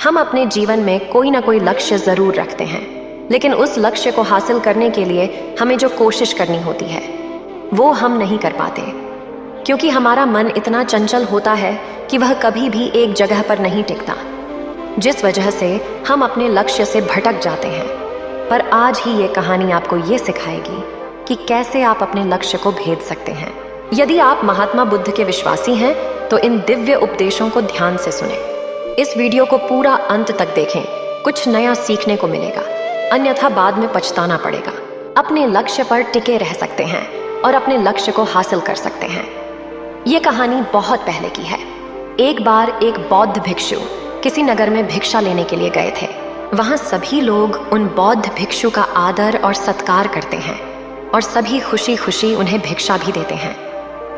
हम अपने जीवन में कोई ना कोई लक्ष्य जरूर रखते हैं, लेकिन उस लक्ष्य को हासिल करने के लिए हमें जो कोशिश करनी होती है वो हम नहीं कर पाते, क्योंकि हमारा मन इतना चंचल होता है कि वह कभी भी एक जगह पर नहीं टिकता, जिस वजह से हम अपने लक्ष्य से भटक जाते हैं। पर आज ही ये कहानी आपको ये सिखाएगी कि कैसे आप अपने लक्ष्य को भेद सकते हैं। यदि आप महात्मा बुद्ध के विश्वासी हैं तो इन दिव्य उपदेशों को ध्यान से सुनें। इस वीडियो को पूरा अंत तक देखें, कुछ नया सीखने को मिलेगा, अन्यथा बाद में पछताना पड़ेगा। अपने लक्ष्य पर टिके रह सकते हैं और अपने लक्ष्य को हासिल कर सकते हैं। ये कहानी बहुत पहले की है। एक बार एक बौद्ध भिक्षु किसी नगर में भिक्षा लेने के लिए गए थे। वहां सभी लोग उन बौद्ध भिक्षु का आदर और सत्कार करते हैं और सभी खुशी खुशी उन्हें भिक्षा भी देते हैं।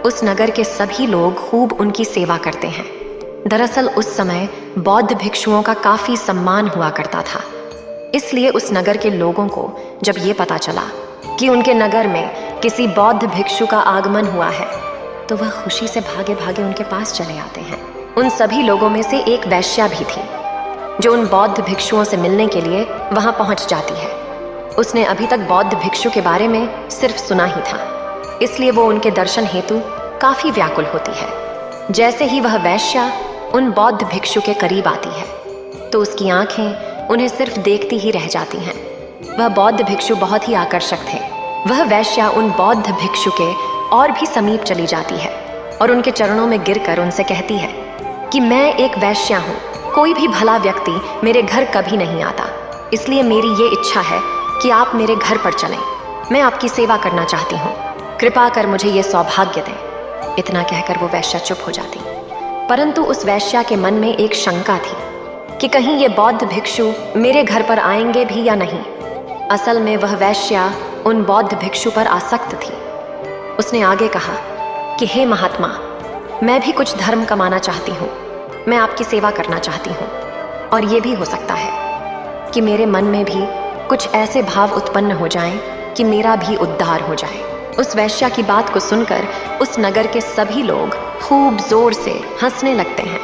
उस नगर के सभी लोग खूब उनकी सेवा करते हैं। दरअसल उस समय बौद्ध भिक्षुओं का काफी सम्मान हुआ करता था। इसलिए उस नगर के लोगों को जब ये पता चला कि उनके नगर में किसी बौद्ध भिक्षु का आगमन हुआ है तो वह खुशी से भागे भागे उनके पास चले आते हैं। उन सभी लोगों में से एक वैश्या भी थी जो उन बौद्ध भिक्षुओं से मिलने के लिए वहां पहुंच जाती है। उसने अभी तक बौद्ध भिक्षु के बारे में सिर्फ सुना ही था, इसलिए वो उनके दर्शन हेतु काफी व्याकुल होती है। जैसे ही वह वैश्या उन बौद्ध भिक्षु के करीब आती है तो उसकी आंखें उन्हें सिर्फ देखती ही रह जाती हैं। वह बौद्ध भिक्षु बहुत ही आकर्षक थे। वह वैश्या उन बौद्ध भिक्षु के और भी समीप चली जाती है और उनके चरणों में गिरकर उनसे कहती है कि मैं एक वैश्या हूँ, कोई भी भला व्यक्ति मेरे घर कभी नहीं आता, इसलिए मेरी ये इच्छा है कि आप मेरे घर पर चलें। मैं आपकी सेवा करना चाहती हूँ, कृपा कर मुझे ये सौभाग्य दें। इतना कहकर वो वैश्या चुप हो जाती। परंतु उस वैश्या के मन में एक शंका थी कि कहीं ये बौद्ध भिक्षु मेरे घर पर आएंगे भी या नहीं। असल में वह वैश्या उन बौद्ध भिक्षु पर आसक्त थी। उसने आगे कहा कि हे महात्मा, मैं भी कुछ धर्म कमाना चाहती हूँ, मैं आपकी सेवा करना चाहती हूँ, और ये भी हो सकता है कि मेरे मन में भी कुछ ऐसे भाव उत्पन्न हो जाएं कि मेरा भी उद्धार हो जाए। उस वैश्या की बात को सुनकर उस नगर के सभी लोग खूब जोर से हंसने लगते हैं।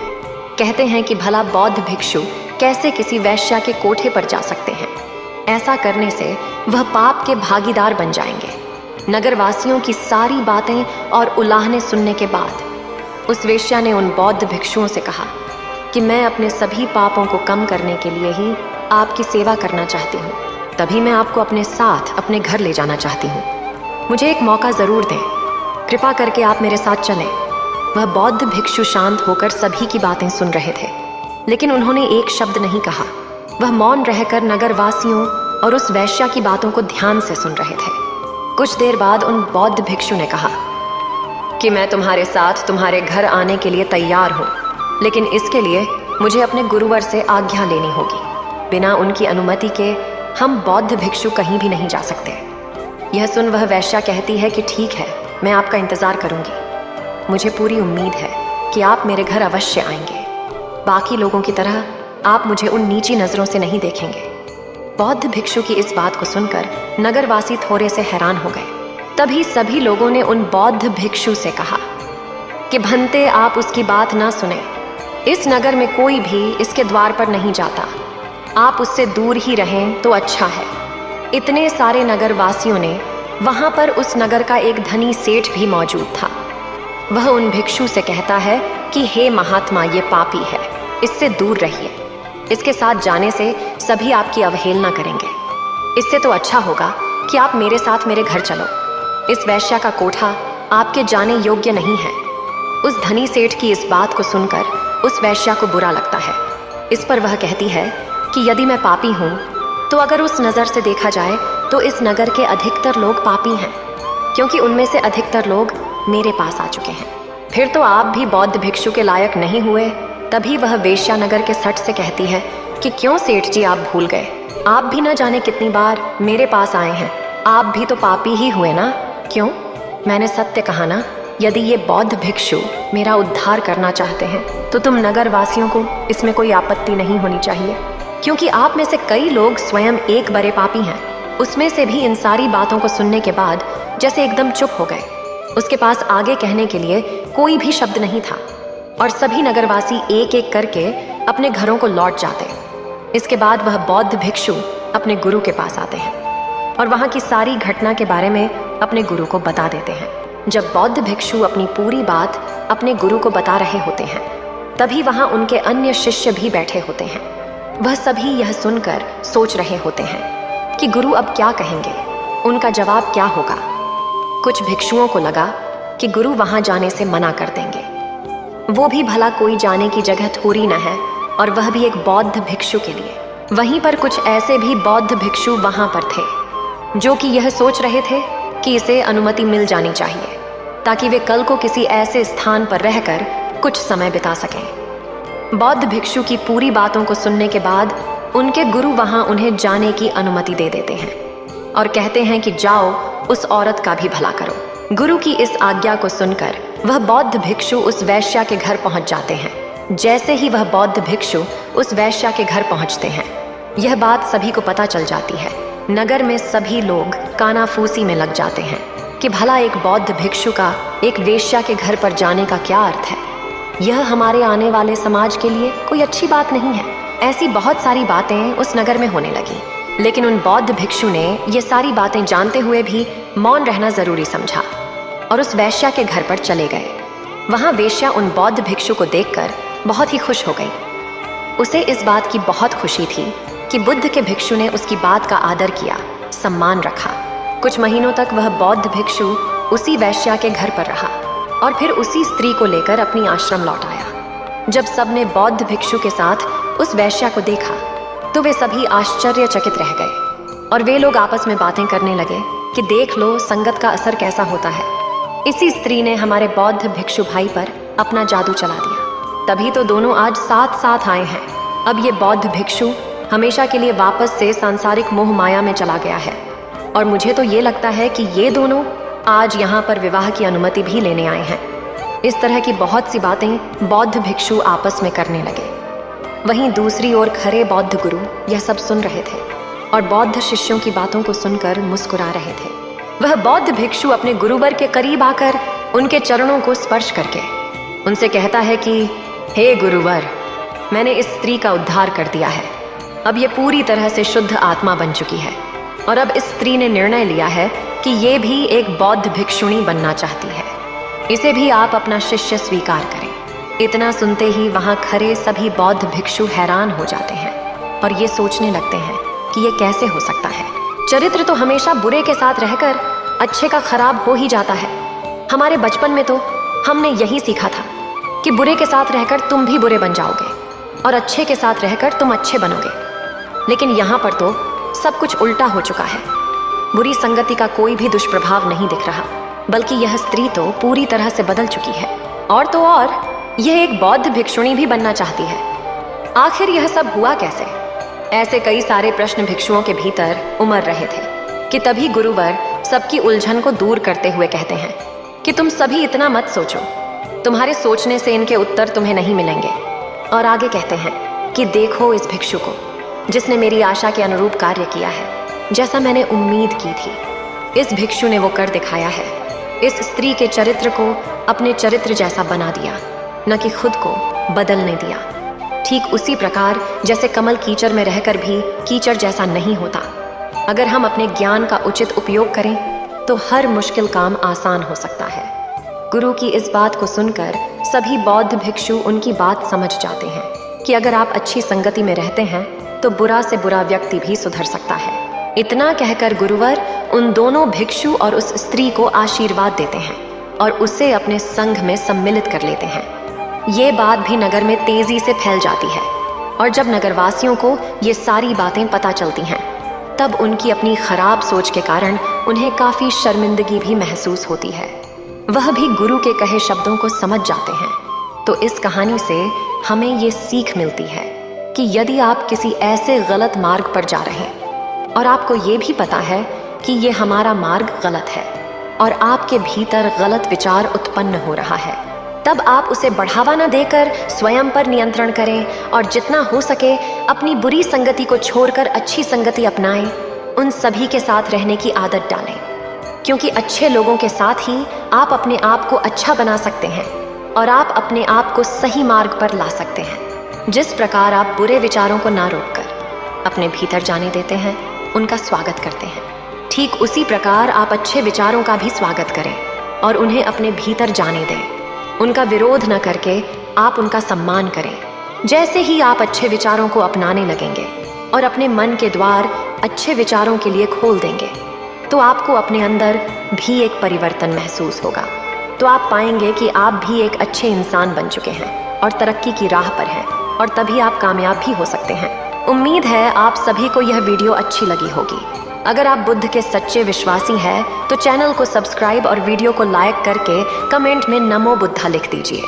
कहते हैं कि भला बौद्ध भिक्षु कैसे किसी वैश्या के कोठे पर जा सकते हैं। ऐसा करने से वह पाप के भागीदार बन जाएंगे। नगरवासियों की सारी बातें और उलाहने सुनने के बाद उस वेश्या ने उन बौद्ध भिक्षुओं से कहा कि मैं अपने सभी पापों को कम करने के लिए ही आपकी सेवा करना चाहती हूँ, तभी मैं आपको अपने साथ अपने घर ले जाना चाहती हूँ। मुझे एक मौका ज़रूर दें, कृपा करके आप मेरे साथ चलें। वह बौद्ध भिक्षु शांत होकर सभी की बातें सुन रहे थे, लेकिन उन्होंने एक शब्द नहीं कहा। वह मौन रहकर नगरवासियों और उस वैश्या की बातों को ध्यान से सुन रहे थे। कुछ देर बाद उन बौद्ध भिक्षु ने कहा कि मैं तुम्हारे साथ तुम्हारे घर आने के लिए तैयार हूँ, लेकिन इसके लिए मुझे अपने गुरुवर से आज्ञा लेनी होगी। बिना उनकी अनुमति के हम बौद्ध भिक्षु कहीं भी नहीं जा सकते। यह सुन वह वैश्या कहती है कि ठीक है, मैं आपका इंतजार करूंगी। मुझे पूरी उम्मीद है कि आप मेरे घर अवश्य आएंगे। बाकी लोगों की तरह आप मुझे उन नीची नजरों से नहीं देखेंगे। बौद्ध भिक्षु की इस बात को सुनकर नगरवासी थोड़े से हैरान हो गए। तभी सभी लोगों ने उन बौद्ध भिक्षु से कहा कि भंते, आप उसकी बात ना सुने। इस नगर में कोई भी इसके द्वार पर नहीं जाता, आप उससे दूर ही रहें तो अच्छा है। इतने सारे नगरवासियों ने वहां पर उस नगर का एक धनी सेठ भी मौजूद था। वह उन भिक्षु से कहता है कि हे महात्मा, ये पापी है, इससे दूर रहिए। इसके साथ जाने से सभी आपकी अवहेलना करेंगे। इससे तो अच्छा होगा कि आप मेरे साथ मेरे घर चलो। इस वैश्या का कोठा आपके जाने योग्य नहीं है। उस धनी सेठ की इस बात को सुनकर उस वैश्या को बुरा लगता है। इस पर वह कहती है कि यदि मैं पापी हूँ तो अगर उस नज़र से देखा जाए तो इस नगर के अधिकतर लोग पापी हैं, क्योंकि उनमें से अधिकतर लोग मेरे पास आ चुके हैं। फिर तो आप भी बौद्ध भिक्षु के लायक नहीं हुए। तभी वह वेश्या नगर के सठ से कहती है कि क्यों सेठ जी, आप भूल गए, आप भी न जाने कितनी बार मेरे पास आए हैं, आप भी तो पापी ही हुए ना। क्यों? मैंने सत्य कहा ना। यदि ये बौद्ध भिक्षु मेरा उद्धार करना चाहते हैं तो तुम नगर वासियों को इसमें कोई आपत्ति नहीं होनी चाहिए, क्योंकि आप में से कई लोग स्वयं एक बड़े पापी हैं। उसमें से भी इन सारी बातों को सुनने के बाद जैसे एकदम चुप हो गए। उसके पास आगे कहने के लिए कोई भी शब्द नहीं था और सभी नगरवासी एक एक करके अपने घरों को लौट जाते। इसके बाद वह बौद्ध भिक्षु अपने गुरु के पास आते हैं और वहाँ की सारी घटना के बारे में अपने गुरु को बता देते हैं। जब बौद्ध भिक्षु अपनी पूरी बात अपने गुरु को बता रहे होते हैं, तभी वहाँ उनके अन्य शिष्य भी बैठे होते हैं। वह सभी यह सुनकर सोच रहे होते हैं कि गुरु अब क्या कहेंगे, उनका जवाब क्या होगा। कुछ भिक्षुओं को लगा कि गुरु वहाँ जाने से मना कर देंगे। वो भी भला कोई जाने की जगह थोड़ी न है, और वह भी एक बौद्ध भिक्षु के लिए। वहीं पर कुछ ऐसे भी बौद्ध भिक्षु वहाँ पर थे जो कि यह सोच रहे थे कि इसे अनुमति मिल जानी चाहिए ताकि वे कल को किसी ऐसे स्थान पर रहकर कुछ समय बिता सकें। बौद्ध भिक्षु की पूरी बातों को सुनने के बाद उनके गुरु वहाँ उन्हें जाने की अनुमति दे देते हैं और कहते हैं कि जाओ, उस औरत का भी भला करो। गुरु की इस आज्ञा को सुनकर वह बौद्ध भिक्षु उस वैश्या के घर पहुंच जाते हैं। जैसे ही वह बौद्ध भिक्षु उस वैश्या के घर पहुंचते हैं, यह बात सभी को पता चल जाती है। नगर में सभी लोग कानाफूसी में लग जाते हैं कि भला एक बौद्ध भिक्षु का एक वेश्या के घर पर जाने का क्या अर्थ है। यह हमारे आने वाले समाज के लिए कोई अच्छी बात नहीं है। ऐसी बहुत सारी बातें उस नगर में होने लगी, लेकिन उन बौद्ध भिक्षु ने ये सारी बातें जानते हुए भी मौन रहना जरूरी समझा और उस वैश्या के घर पर चले गए। वहाँ वेश्या उन बौद्ध भिक्षु को देखकर बहुत ही खुश हो गई। उसे इस बात की बहुत खुशी थी कि बुद्ध के भिक्षु ने उसकी बात का आदर किया, सम्मान रखा। कुछ महीनों तक वह बौद्ध भिक्षु उसी वैश्या के घर पर रहा और फिर उसी स्त्री को लेकर अपनी आश्रम लौट आया। जब सबने बौद्ध भिक्षु के साथ उस वैश्या को देखा तो वे सभी आश्चर्यचकित रह गए और वे लोग आपस में बातें करने लगे कि देख लो संगत का असर कैसा होता है। इसी स्त्री ने हमारे बौद्ध भिक्षु भाई पर अपना जादू चला दिया, तभी तो दोनों आज साथ साथ आए हैं। अब ये बौद्ध भिक्षु हमेशा के लिए वापस से सांसारिक मोह माया में चला गया है और मुझे तो ये लगता है कि ये दोनों आज यहाँ पर विवाह की अनुमति भी लेने आए हैं। इस तरह की बहुत सी बातें बौद्ध भिक्षु आपस में करने लगे। वहीं दूसरी ओर खरे बौद्ध गुरु यह सब सुन रहे थे और बौद्ध शिष्यों की बातों को सुनकर मुस्कुरा रहे थे। वह बौद्ध भिक्षु अपने गुरुवर के करीब आकर उनके चरणों को स्पर्श करके उनसे कहता है कि हे गुरुवर, मैंने इस स्त्री का उद्धार कर दिया है। अब ये पूरी तरह से शुद्ध आत्मा बन चुकी है और अब इस स्त्री ने निर्णय लिया है कि ये भी एक बौद्ध भिक्षुणी बनना चाहती है। इसे भी आप अपना शिष्य स्वीकार करें। इतना सुनते ही वहाँ खड़े सभी बौद्ध भिक्षु हैरान हो जाते हैं और ये सोचने लगते हैं कि ये कैसे हो सकता है। चरित्र तो हमेशा बुरे के साथ रहकर अच्छे का खराब हो ही जाता है। हमारे बचपन में तो हमने यही सीखा था कि बुरे के साथ रहकर तुम भी बुरे बन जाओगे और अच्छे के साथ रहकर तुम अच्छे बनोगे। लेकिन यहाँ पर तो सब कुछ उल्टा हो चुका है। बुरी संगति का कोई भी दुष्प्रभाव नहीं दिख रहा, बल्कि यह स्त्री तो पूरी तरह से बदल चुकी है और तो और यह एक बौद्ध भिक्षुणी भी बनना चाहती है। आखिर यह सब हुआ कैसे? ऐसे कई सारे प्रश्न भिक्षुओं के भीतर उमड़ रहे थे कि तभी गुरुवर सबकी उलझन को दूर करते हुए कहते हैं कि तुम सभी इतना मत सोचो, तुम्हारे सोचने से इनके उत्तर तुम्हें नहीं मिलेंगे। और आगे कहते हैं कि देखो इस भिक्षु को, जिसने मेरी आशा के अनुरूप कार्य किया है, जैसा मैंने उम्मीद की थी। इस भिक्षु ने वो कर दिखाया है। इस स्त्री के चरित्र को अपने चरित्र जैसा बना दिया, न कि खुद को बदलने दिया। ठीक उसी प्रकार जैसे कमल कीचड़ में रहकर भी कीचड़ जैसा नहीं होता। अगर हम अपने ज्ञान का उचित उपयोग करें तो हर मुश्किल काम आसान हो सकता है। गुरु की इस बात को सुनकर सभी बौद्ध भिक्षु उनकी बात समझ जाते हैं कि अगर आप अच्छी संगति में रहते हैं तो बुरा से बुरा व्यक्ति भी सुधर सकता है। इतना कहकर गुरुवर उन दोनों भिक्षु और उस स्त्री को आशीर्वाद देते हैं और उसे अपने संघ में सम्मिलित कर लेते हैं। ये बात भी नगर में तेजी से फैल जाती है और जब नगरवासियों को ये सारी बातें पता चलती हैं, तब उनकी अपनी खराब सोच के कारण उन्हें काफी शर्मिंदगी भी महसूस होती है। वह भी गुरु के कहे शब्दों को समझ जाते हैं। तो इस कहानी से हमें ये सीख मिलती है कि यदि आप किसी ऐसे गलत मार्ग पर जा रहे हैं और आपको ये भी पता है कि ये हमारा मार्ग गलत है और आपके भीतर गलत विचार उत्पन्न हो रहा है, तब आप उसे बढ़ावा न देकर स्वयं पर नियंत्रण करें और जितना हो सके अपनी बुरी संगति को छोड़कर अच्छी संगति अपनाएं। उन सभी के साथ रहने की आदत डालें, क्योंकि अच्छे लोगों के साथ ही आप अपने आप को अच्छा बना सकते हैं और आप अपने आप को सही मार्ग पर ला सकते हैं। जिस प्रकार आप बुरे विचारों को ना रोककर अपने भीतर जाने देते हैं, उनका स्वागत करते हैं, ठीक उसी प्रकार आप अच्छे विचारों का भी स्वागत करें और उन्हें अपने भीतर जाने दें। उनका विरोध न करके आप उनका सम्मान करें। जैसे ही आप अच्छे विचारों को अपनाने लगेंगे और अपने मन के द्वार अच्छे विचारों के लिए खोल देंगे, तो आपको अपने अंदर भी एक परिवर्तन महसूस होगा। तो आप पाएंगे कि आप भी एक अच्छे इंसान बन चुके हैं और तरक्की की राह पर हैं, और तभी आप कामयाब भी हो सकते हैं। उम्मीद है आप सभी को यह वीडियो अच्छी लगी होगी। अगर आप बुद्ध के सच्चे विश्वासी हैं तो चैनल को सब्सक्राइब और वीडियो को लाइक करके कमेंट में नमो बुद्धा लिख दीजिए।